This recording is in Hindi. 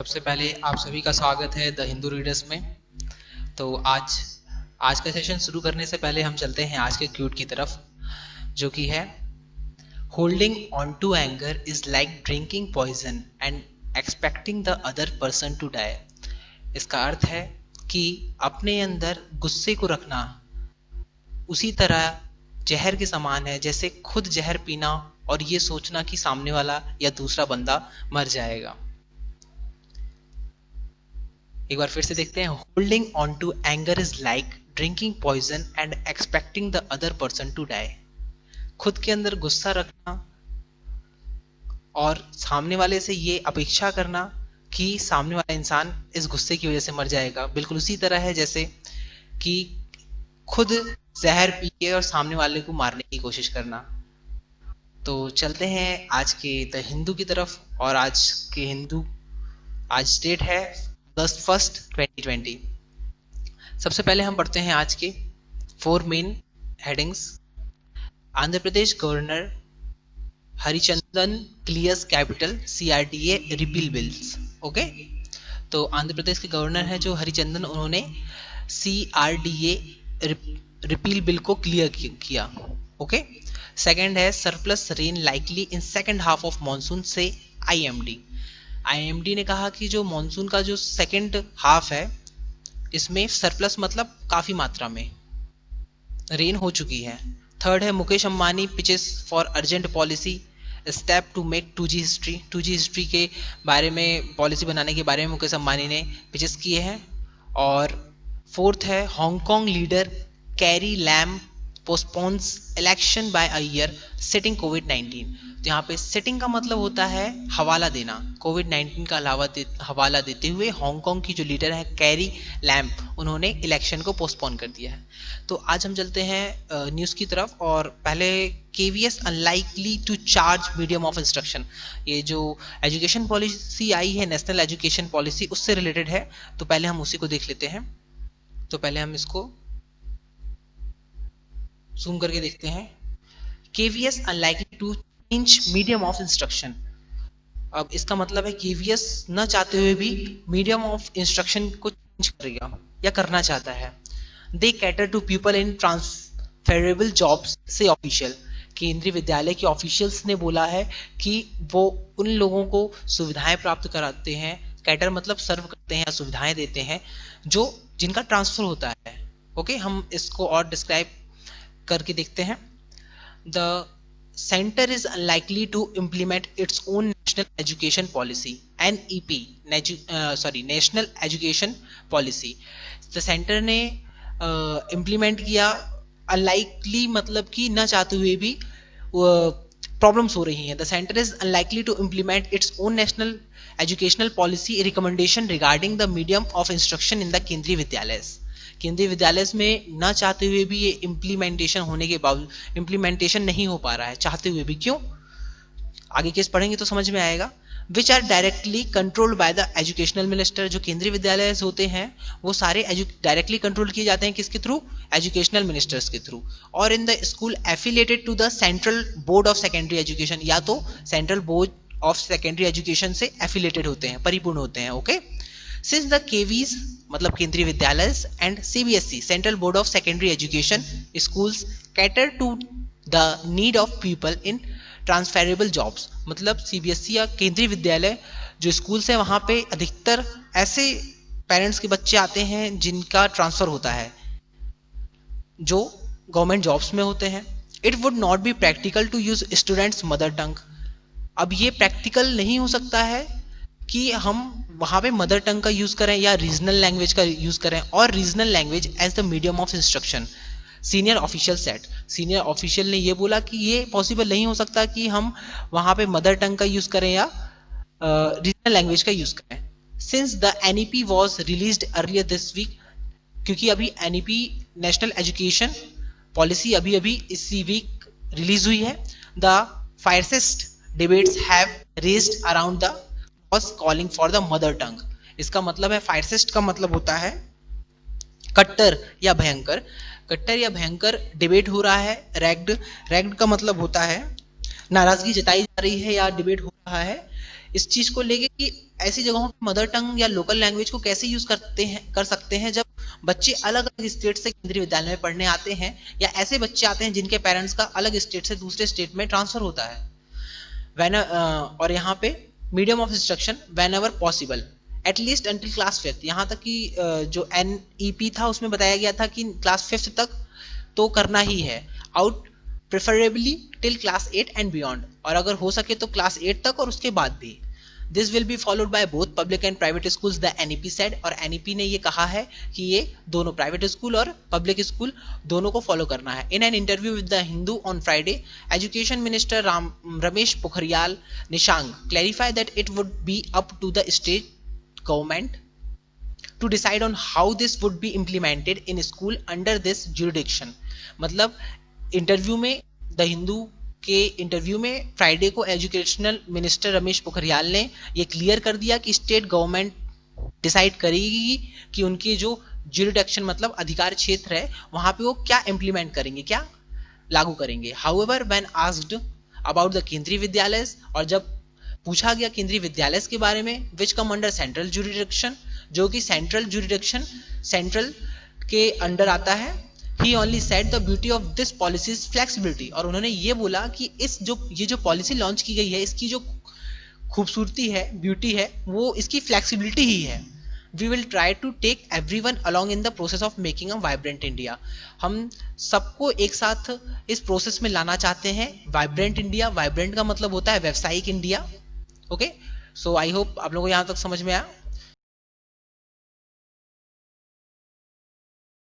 सबसे पहले आप सभी का स्वागत है द हिंदू रीडर्स में। तो आज का सेशन शुरू करने से पहले हम चलते हैं आज के क्यूट की तरफ, जो कि है holding on to anger is like drinking poison and expecting the other person to die. इसका अर्थ है कि अपने अंदर गुस्से को रखना उसी तरह जहर के समान है जैसे खुद जहर पीना और ये सोचना कि सामने वाला या दूसरा बंदा मर जाएगा। एक बार फिर से देखते हैं। Holding on to anger is like drinking poison and expecting the other person to die. खुद के अंदर गुस्सा रखना और सामने वाले से ये अपेक्षा करना कि सामने वाला इंसान इस गुस्से की वजह से मर जाएगा, बिल्कुल उसी तरह है जैसे कि खुद जहर पी के और सामने वाले को मारने की कोशिश करना। तो चलते हैं आज के द हिंदू की तरफ, और आज डेट है अगस्त 1, 2020। सबसे पहले हम पढ़ते हैं आज के 4 main headings. Andhra Pradesh governor Harichandan clears capital CRDA repeal bills. Okay, तो आंध्र प्रदेश के गवर्नर है जो हरिचंदन, उन्होंने CRDA रिपील बिल को क्लियर किया। ओके, सेकंड है surplus rain likely in second half of monsoon से IMD ने कहा कि जो मॉनसून का जो सेकंड हाफ है इसमें सरप्लस मतलब काफी मात्रा में रेन हो चुकी है। थर्ड है Mukesh Ambani pitches for urgent policy step to make 2G history के बारे में पॉलिसी बनाने के बारे में मुकेश अंबानी ने पिचेस किए हैं। और फोर्थ है Hong Kong leader Carrie Lam postpones election by a year citing कोविड-19। तो यहाँ पे सिटिंग का मतलब होता है हवाला देना, कोविड-19 का हवाला देते हुए हांगकांग की जो लीडर है कैरी लैम, उन्होंने इलेक्शन को पोस्टपोन कर दिया है। तो आज हम चलते हैं न्यूज़ की तरफ, और पहले KVS unlikely to charge medium of instruction. ये जो एजुकेशन पॉलिसी आई है, नेशनल एजुकेशन पॉलिसी, उससे रिलेटेड है, तो पहले हम उसी को देख लेते हैं। तो पहले हम इसको जूम करके देखते हैं। KVS unlikely to change medium of instruction. अब इसका मतलब है KVS न चाहते हुए भी मीडियम ऑफ इंस्ट्रक्शन को चेंज करेगा या करना चाहता है। They cater to people in transferable jobs says official. Kendriya Vidyalaya के ऑफिशियल्स ने बोला है कि वो उन लोगों को सुविधाएं प्राप्त कराते हैं, कैटर मतलब सर्व करते हैं या सुविधाएं देते हैं जो जिनका ट्रांसफर होता है। ओके, हम इसको और डिस्क्राइब करके देखते हैं। The centre is unlikely to implement its own national education policy NEP national education policy. The centre ने इम्प्लीमेंट किया, अनलाइकली मतलब कि न चाहते हुए भी प्रॉब्लम्स हो रही हैं। The centre is unlikely to implement its own national educational policy recommendation regarding the medium of instruction in the Kendriya Vidyalaya. केंद्रीय विद्यालय में न चाहते हुए भी ये इम्प्लीमेंटेशन होने के बावजूद इम्प्लीमेंटेशन नहीं हो पा रहा है, चाहते हुए भी। क्यों? आगे केस पढ़ेंगे तो समझ में आएगा। Which are directly controlled by the educational minister. जो केंद्रीय विद्यालय होते हैं वो सारे डायरेक्टली कंट्रोल किए जाते हैं किसके थ्रू? एजुकेशनल मिनिस्टर्स के थ्रू। और in the school affiliated to the central board of secondary education, या तो central board of secondary education से एफिलिएटेड होते हैं, परिपूर्ण होते हैं। ओके, सिंस द KVs मतलब Kendriya Vidyalaya and CBSE central board of secondary education schools cater to the need of people in transferable jobs, मतलब CBSE या केंद्रीय विद्यालय जो स्कूल्स है वहां पे अधिकतर ऐसे पेरेंट्स के बच्चे आते हैं जिनका ट्रांसफर होता है, जो गवर्नमेंट जॉब्स में होते हैं। It would not be practical to use students mother tongue. अब ये प्रैक्टिकल नहीं हो सकता है कि हम वहां पे मदर टंग का यूज करें या रीजनल लैंग्वेज का यूज करें, और regional language as the medium of instruction. Senior official ने ये बोला कि ये पॉसिबल नहीं हो सकता कि हम वहां पे मदर टंग का यूज करें या रीजनल लैंग्वेज का यूज करें। Since the NEP was released earlier this week, क्योंकि अभी NEP नेशनल एजुकेशन पॉलिसी अभी इसी वीक रिलीज हुई है। The fiercest debates have raged around the calling for the mother tongue. इसका मतलब है, फायरसेस्ट का मतलब होता है कट्टर या भयंकर डिबेट हो रहा है। रैग्ड का मतलब होता है नाराजगी जताई जा रही है या डिबेट हो रहा है इस चीज को लेके कि ऐसी जगहों पे मदर टंग या लोकल लैंग्वेज को कैसे यूज कर सकते हैं जब बच्चे अलग अलग स्टेट से केंद्रीय विद्यालय में पढ़ने आते हैं, या ऐसे बच्चे आते हैं जिनके पेरेंट्स का अलग स्टेट से दूसरे स्टेट में ट्रांसफर होता है। और यहाँ पे medium of instruction when ever possible at least until class 5th, यहाँ तक कि जो NEP था उसमें बताया गया था कि क्लास 5th तक तो करना ही है, out preferably till class 8 and beyond, और अगर हो सके तो क्लास 8 तक और उसके बाद भी। This will be followed by both public and private schools, the NEP said, और NEP ने ये कहा है कि ये दोनों प्राइवेट स्कूल और पब्लिक स्कूल दोनों को फॉलो करना है। In an interview with the Hindu on Friday, education minister Ramesh Pokhriyal Nishank clarify that it would be up to the state government to decide on how this would be implemented in school under this jurisdiction। मतलब इंटरव्यू में, द हिंदू के इंटरव्यू में फ्राइडे को एजुकेशनल मिनिस्टर रमेश पोखरियाल ने ये क्लियर कर दिया कि स्टेट गवर्नमेंट डिसाइड करेगी कि उनके जो जुरिडिक्शन मतलब अधिकार क्षेत्र है वहां पे वो क्या इंप्लीमेंट करेंगे, क्या लागू करेंगे। However when asked about the Kendriya विद्यालय, और जब पूछा गया केंद्रीय विद्यालय के बारे में, which come under central jurisdiction, जो कि सेंट्रल जुरिडिक्शन सेंट्रल के अंडर आता है, he only said the beauty of this policy is flexibility, और उन्होंने ये बोला कि ये जो पॉलिसी लॉन्च की गई है इसकी जो खूबसूरती है, ब्यूटी है, वो इसकी फ्लेक्सिबिलिटी ही है। We will try to take everyone along in the process of making a vibrant India, हम सबको एक साथ इस प्रोसेस में लाना चाहते हैं। वाइब्रेंट इंडिया, वाइब्रेंट का मतलब होता है व्यावसायिक India. Okay, so I hope आप लोगों को यहाँ तक समझ में आया।